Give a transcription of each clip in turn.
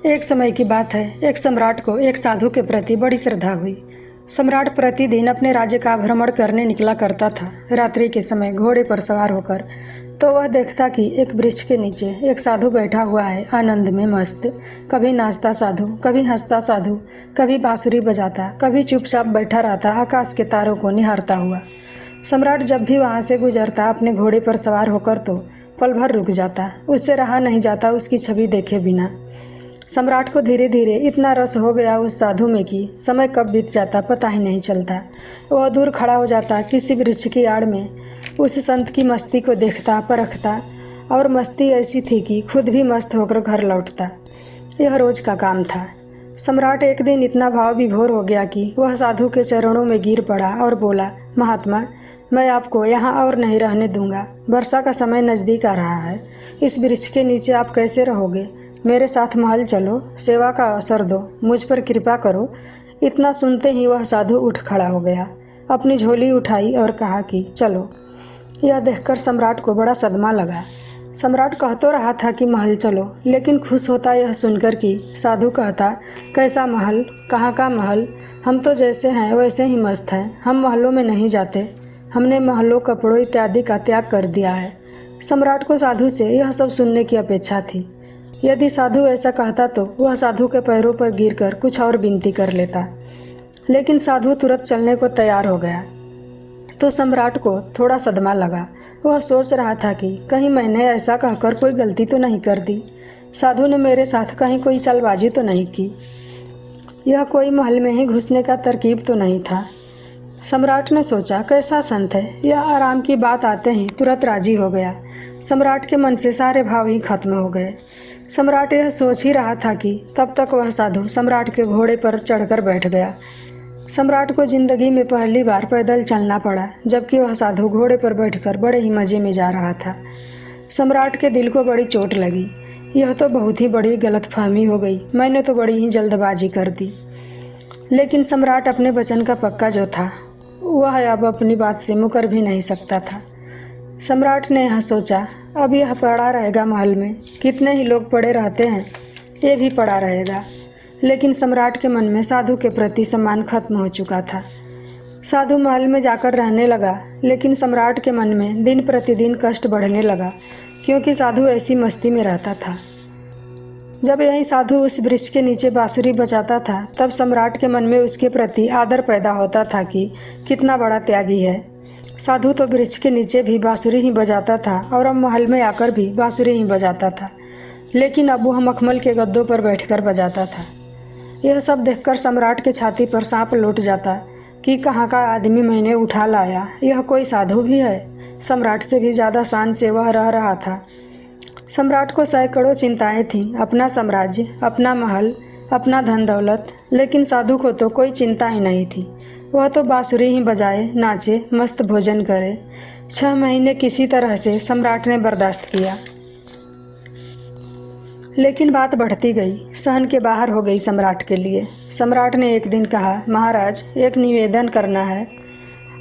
एक समय की बात है, एक सम्राट को एक साधु के प्रति बड़ी श्रद्धा हुई। सम्राट प्रतिदिन अपने राज्य का भ्रमण करने निकला करता था। रात्रि के समय घोड़े पर सवार होकर तो वह देखता कि एक वृक्ष के नीचे एक साधु बैठा हुआ है, आनंद में मस्त। कभी नाचता साधु, कभी हंसता साधु, कभी बांसुरी बजाता, कभी चुपचाप बैठा रहता आकाश के तारों को निहारता हुआ। सम्राट जब भी वहाँ से गुजरता अपने घोड़े पर सवार होकर तो पल भर रुक जाता, उससे रहा नहीं जाता उसकी छवि देखे बिना। सम्राट को धीरे धीरे इतना रस हो गया उस साधु में कि समय कब बीत जाता पता ही नहीं चलता। वह दूर खड़ा हो जाता, किसी वृक्ष की आड़ में उस संत की मस्ती को देखता, परखता, और मस्ती ऐसी थी कि खुद भी मस्त होकर घर लौटता। यह रोज का काम था। सम्राट एक दिन इतना भाव विभोर हो गया कि वह साधु के चरणों में गिर पड़ा और बोला, महात्मा, मैं आपको यहाँ और नहीं रहने दूंगा। वर्षा का समय नज़दीक आ रहा है। इस वृक्ष के नीचे आप कैसे रहोगे? मेरे साथ महल चलो, सेवा का अवसर दो, मुझ पर कृपा करो। इतना सुनते ही वह साधु उठ खड़ा हो गया, अपनी झोली उठाई और कहा कि चलो। यह देखकर सम्राट को बड़ा सदमा लगा। सम्राट कह तो रहा था कि महल चलो, लेकिन खुश होता यह सुनकर कि साधु कहता, कैसा महल, कहाँ का महल, हम तो जैसे हैं वैसे ही मस्त हैं। हम महलों में नहीं जाते, हमने महलों, कपड़ों इत्यादि का त्याग कर दिया है। सम्राट को साधु से यह सब सुनने की अपेक्षा थी। यदि साधु ऐसा कहता तो वह साधु के पैरों पर गिरकर कुछ और विनती कर लेता, लेकिन साधु तुरंत चलने को तैयार हो गया। तो सम्राट को थोड़ा सदमा लगा। वह सोच रहा था कि कहीं मैंने ऐसा कहकर कोई गलती तो नहीं कर दी, साधु ने मेरे साथ कहीं कोई चालबाजी तो नहीं की, यह कोई महल में ही घुसने का तरकीब तो नहीं था। सम्राट ने सोचा, कैसा संत है, यह आराम की बात आते ही तुरंत राजी हो गया। सम्राट के मन से सारे भाव ही खत्म हो गए। सम्राट यह सोच ही रहा था कि तब तक वह साधु सम्राट के घोड़े पर चढ़कर बैठ गया। सम्राट को जिंदगी में पहली बार पैदल चलना पड़ा, जबकि वह साधु घोड़े पर बैठकर बड़े ही मज़े में जा रहा था। सम्राट के दिल को बड़ी चोट लगी। यह तो बहुत ही बड़ी गलतफहमी हो गई, मैंने तो बड़ी ही जल्दबाजी कर दी। लेकिन सम्राट अपने वचन का पक्का जो था, वह अब अपनी बात से मुकर भी नहीं सकता था। सम्राट ने यह सोचा, अब यह पड़ा रहेगा महल में, कितने ही लोग पड़े रहते हैं, ये भी पड़ा रहेगा। लेकिन सम्राट के मन में साधु के प्रति सम्मान खत्म हो चुका था। साधु महल में जाकर रहने लगा, लेकिन सम्राट के मन में दिन प्रतिदिन कष्ट बढ़ने लगा, क्योंकि साधु ऐसी मस्ती में रहता था। जब यही साधु उस वृक्ष के नीचे बांसुरी बजाता था, तब सम्राट के मन में उसके प्रति आदर पैदा होता था कि कितना बड़ा त्यागी है। साधु तो वृक्ष के नीचे भी बांसुरी ही बजाता था और अब महल में आकर भी बांसुरी ही बजाता था, लेकिन अब वह मखमल के गद्दों पर बैठकर बजाता था। यह सब देखकर सम्राट के छाती पर सांप लौट जाता कि कहाँ का आदमी मैंने उठा लाया, यह कोई साधु भी है। सम्राट से भी ज़्यादा शान से वह रह रहा था। सम्राट को सैकड़ों चिंताएं थीं, अपना साम्राज्य, अपना महल, अपना धन दौलत, लेकिन साधु को तो कोई चिंता ही नहीं थी। वह तो बांसुरी ही बजाए, नाचे, मस्त भोजन करे। 6 महीने किसी तरह से सम्राट ने बर्दाश्त किया, लेकिन बात बढ़ती गई, सहन के बाहर हो गई सम्राट के लिए। सम्राट ने एक दिन कहा, महाराज, एक निवेदन करना है।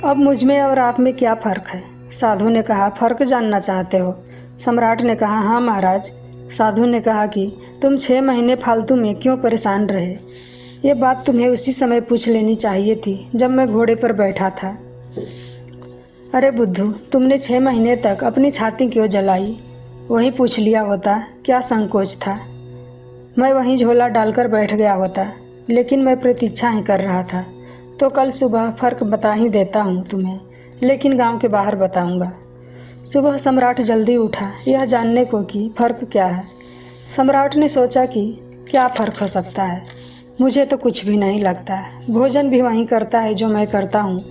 अब मुझ में और आप में क्या फ़र्क है? साधु ने कहा, फ़र्क जानना चाहते हो? सम्राट ने कहा, हाँ महाराज। साधु ने कहा कि तुम 6 महीने फालतू में क्यों परेशान रहे? ये बात तुम्हें उसी समय पूछ लेनी चाहिए थी जब मैं घोड़े पर बैठा था। अरे बुद्धू, तुमने 6 महीने तक अपनी छाती क्यों जलाई? वहीं पूछ लिया होता, क्या संकोच था? मैं वहीं झोला डालकर बैठ गया होता, लेकिन मैं प्रतीक्षा ही कर रहा था। तो कल सुबह फ़र्क बता ही देता हूँ तुम्हें, लेकिन गांव के बाहर बताऊँगा। सुबह सम्राट जल्दी उठा, यह जानने को कि फ़र्क क्या है। सम्राट ने सोचा कि क्या फ़र्क हो सकता है, मुझे तो कुछ भी नहीं लगता है। भोजन भी वहीं करता है जो मैं करता हूँ,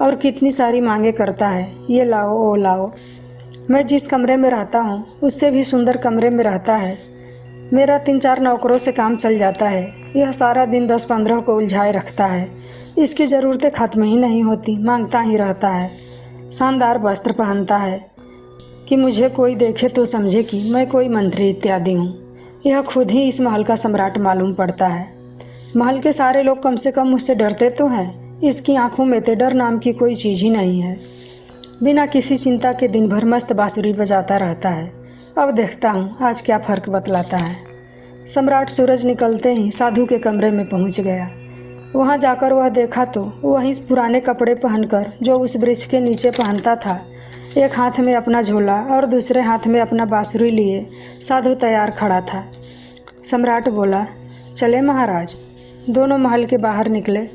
और कितनी सारी मांगे करता है, ये लाओ वो लाओ। मैं जिस कमरे में रहता हूँ उससे भी सुंदर कमरे में रहता है। मेरा 3-4 नौकरों से काम चल जाता है। यह सारा दिन 10-15 को उलझाए रखता है। इसकी ज़रूरतें ख़त्म ही नहीं होती, मांगता ही रहता है। शानदार वस्त्र पहनता है कि मुझे कोई देखे तो समझे कि मैं कोई मंत्री इत्यादि हूँ। यह खुद ही इस महल का सम्राट मालूम पड़ता है। महल के सारे लोग कम से कम मुझसे डरते तो हैं, इसकी आंखों में तो डर नाम की कोई चीज़ ही नहीं है। बिना किसी चिंता के दिन भर मस्त बांसुरी बजाता रहता है। अब देखता हूँ आज क्या फ़र्क बतलाता है। सम्राट सूरज निकलते ही साधु के कमरे में पहुंच गया। वहां जाकर वह देखा तो वही पुराने कपड़े पहनकर जो उस वृक्ष के नीचे पहनता था, एक हाथ में अपना झोला और दूसरे हाथ में अपना बांसुरी लिए साधु तैयार खड़ा था। सम्राट बोला, चले महाराज। दोनों महल के बाहर निकले।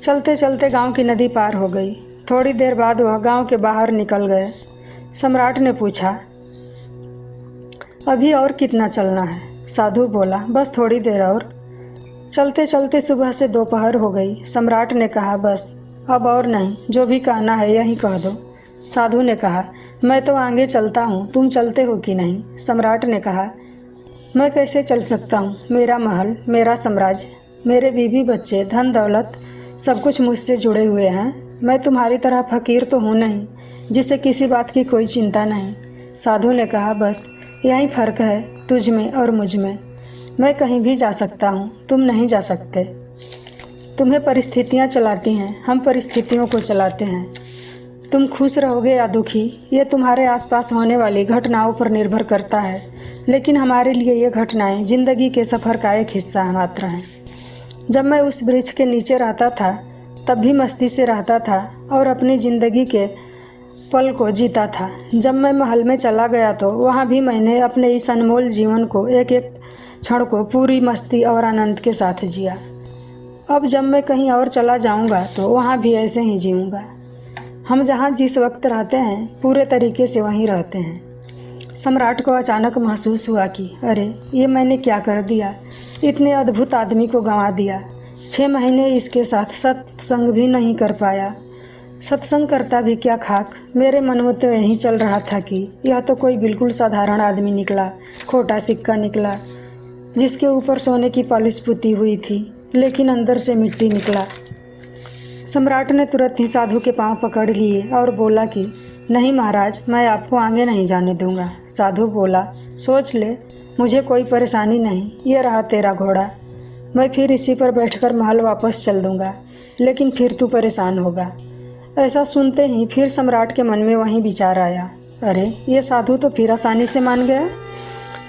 चलते चलते गांव की नदी पार हो गई। थोड़ी देर बाद वह गांव के बाहर निकल गए। सम्राट ने पूछा, अभी और कितना चलना है? साधु बोला, बस थोड़ी देर और। चलते चलते सुबह से दोपहर हो गई। सम्राट ने कहा, बस अब और नहीं, जो भी कहना है यही कह दो। साधु ने कहा, मैं तो आगे चलता हूँ, तुम चलते हो कि नहीं? सम्राट ने कहा, मैं कैसे चल सकता हूँ? मेरा महल, मेरा साम्राज्य, मेरे बीवी बच्चे, धन दौलत, सब कुछ मुझसे जुड़े हुए हैं। मैं तुम्हारी तरह फकीर तो हूँ नहीं, जिसे किसी बात की कोई चिंता नहीं। साधु ने कहा, बस यही फ़र्क है तुझ में और मुझ में। मैं कहीं भी जा सकता हूँ, तुम नहीं जा सकते। तुम्हें परिस्थितियाँ चलाती हैं, हम परिस्थितियों को चलाते हैं। तुम खुश रहोगे या दुखी, ये तुम्हारे आसपास होने वाली घटनाओं पर निर्भर करता है, लेकिन हमारे लिए ये घटनाएं ज़िंदगी के सफ़र का एक हिस्सा मात्र हैं। जब मैं उस वृक्ष के नीचे रहता था तब भी मस्ती से रहता था और अपनी ज़िंदगी के पल को जीता था। जब मैं महल में चला गया तो वहाँ भी मैंने अपने इस अनमोल जीवन को, एक एक क्षण को पूरी मस्ती और आनंद के साथ जिया। अब जब मैं कहीं और चला जाऊँगा तो वहाँ भी ऐसे ही जीऊँगा। हम जहाँ जिस वक्त रहते हैं पूरे तरीके से वहीं रहते हैं। सम्राट को अचानक महसूस हुआ कि अरे, ये मैंने क्या कर दिया? इतने अद्भुत आदमी को गंवा दिया। 6 महीने इसके साथ सत्संग भी नहीं कर पाया। सत्संग करता भी क्या खाक। मेरे मन में तो यही चल रहा था कि यह तो कोई बिल्कुल साधारण आदमी निकला, खोटा सिक्का निकला, जिसके ऊपर सोने की पॉलिश पुती हुई थी, लेकिन अंदर से मिट्टी निकला। सम्राट ने तुरंत ही साधु के पांव पकड़ लिए और बोला कि नहीं महाराज, मैं आपको आगे नहीं जाने दूंगा। साधु बोला, सोच ले, मुझे कोई परेशानी नहीं। ये रहा तेरा घोड़ा, मैं फिर इसी पर बैठकर महल वापस चल दूंगा, लेकिन फिर तू परेशान होगा। ऐसा सुनते ही फिर सम्राट के मन में वही विचार आया, अरे ये साधु तो फिर आसानी से मान गया।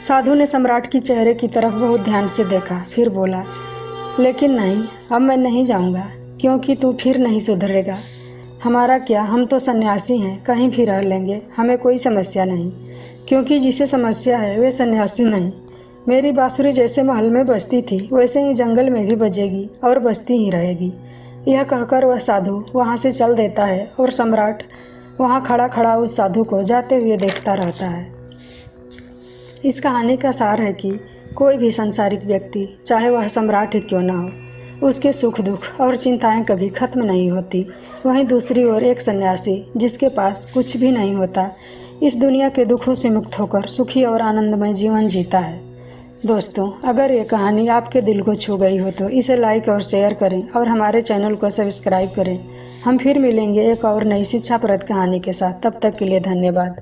साधु ने सम्राट की चेहरे की तरफ बहुत ध्यान से देखा, फिर बोला, लेकिन नहीं, अब मैं नहीं जाऊंगा, क्योंकि तू फिर नहीं सुधरेगा। हमारा क्या, हम तो सन्यासी हैं, कहीं भी रह लेंगे, हमें कोई समस्या नहीं, क्योंकि जिसे समस्या है वे सन्यासी नहीं। मेरी बांसुरी जैसे महल में बजती थी वैसे ही जंगल में भी बजेगी और बजती ही रहेगी। यह कहकर वह साधु वहाँ से चल देता है और सम्राट वहाँ खड़ा खड़ा उस साधु को जाते हुए देखता रहता है। इस कहानी का सार है कि कोई भी सांसारिक व्यक्ति, चाहे वह सम्राट ही क्यों ना हो, उसके सुख दुख और चिंताएं कभी खत्म नहीं होती। वहीं दूसरी ओर एक सन्यासी जिसके पास कुछ भी नहीं होता, इस दुनिया के दुखों से मुक्त होकर सुखी और आनंदमय जीवन जीता है। दोस्तों, अगर ये कहानी आपके दिल को छू गई हो तो इसे लाइक और शेयर करें और हमारे चैनल को सब्सक्राइब करें। हम फिर मिलेंगे एक और नई शिक्षाप्रद कहानी के साथ। तब तक के लिए धन्यवाद।